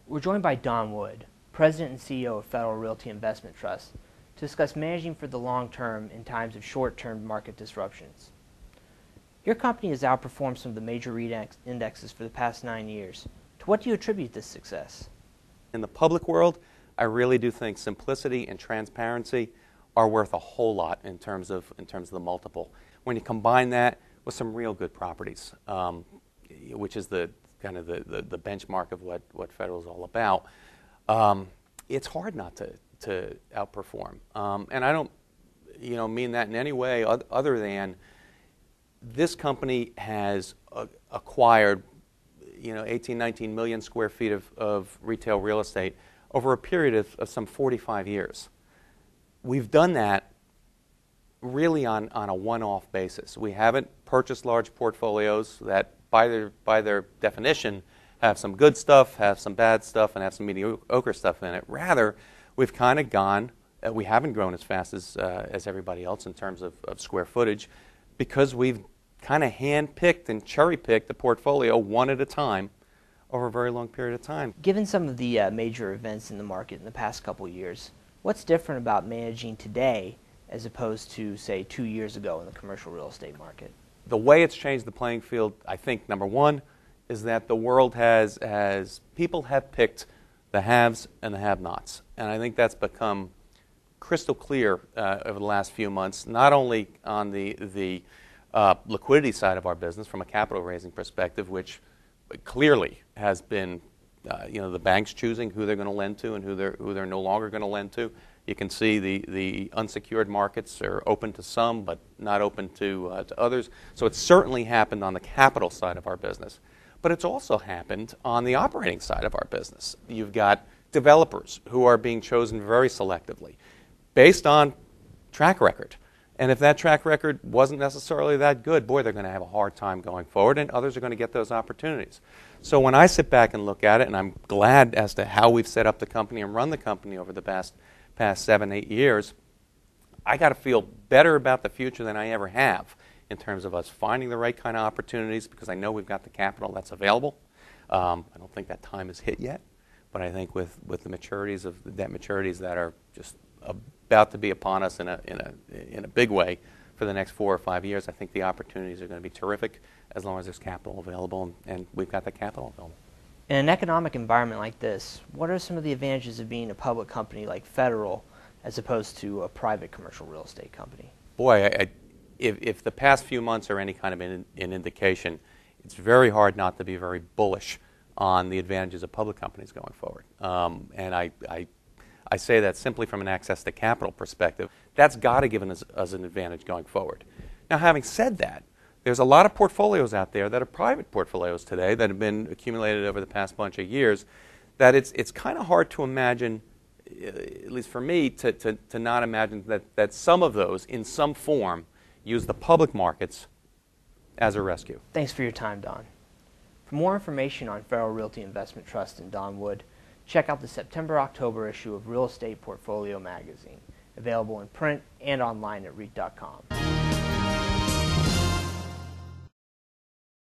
We're joined by Don Wood, President and CEO of Federal Realty Investment Trust, to discuss managing for the long term in times of short-term market disruptions. Your company has outperformed some of the major REIT indexes for the past 9 years. To what do you attribute this success? In the public world, I really do think simplicity and transparency are worth a whole lot in terms of the multiple. When you combine that with some real good properties, which is the kind of the benchmark of what Federal is all about, it's hard not to outperform. And I don't mean that in any way other than this company has acquired 18, 19 million square feet of retail real estate over a period of some 45 years. We've done that really on a one-off basis. We haven't purchased large portfolios that by their definition have some good stuff, have some bad stuff, and have some mediocre stuff in it. Rather, we've kind of gone, we haven't grown as fast as everybody else in terms of square footage because we've kind of hand-picked and cherry-picked the portfolio one at a time over a very long period of time. Given some of the major events in the market in the past couple of years, what's different about managing today as opposed to, say, 2 years ago in the commercial real estate market? The way it's changed the playing field, I think, number one, is that the world people have picked the haves and the have-nots. And I think that's become crystal clear over the last few months, not only on the liquidity side of our business from a capital raising perspective, which clearly has been the banks choosing who they're going to lend to and who they're no longer going to lend to. You can see the unsecured markets are open to some, but not open to others. So it's certainly happened on the capital side of our business. But it's also happened on the operating side of our business. You've got developers who are being chosen very selectively based on track record. And if that track record wasn't necessarily that good, boy, they're going to have a hard time going forward, and others are going to get those opportunities. So when I sit back and look at it, and I'm glad as to how we've set up the company and run the company over the past 7-8 years, I got to feel better about the future than I ever have in terms of us finding the right kind of opportunities, because I know we've got the capital that's available. I don't think that time is hit yet, but I think with the maturities of the debt maturities that are just about to be upon us in a big way for the next 4 or 5 years, I think the opportunities are going to be terrific as long as there's capital available, and we've got the capital available. In an economic environment like this, what are some of the advantages of being a public company like Federal as opposed to a private commercial real estate company? Boy, if the past few months are any kind of an indication, it's very hard not to be very bullish on the advantages of public companies going forward. And I say that simply from an access to capital perspective. That's got to give us an advantage going forward. Now, having said that, there's a lot of portfolios out there that are private portfolios today that have been accumulated over the past bunch of years that it's kind of hard to imagine, at least for me, to not imagine that some of those, in some form, use the public markets as a rescue. Thanks for your time, Don. For more information on Federal Realty Investment Trust and Don Wood, check out the September-October issue of Real Estate Portfolio magazine, available in print and online at REIT.com.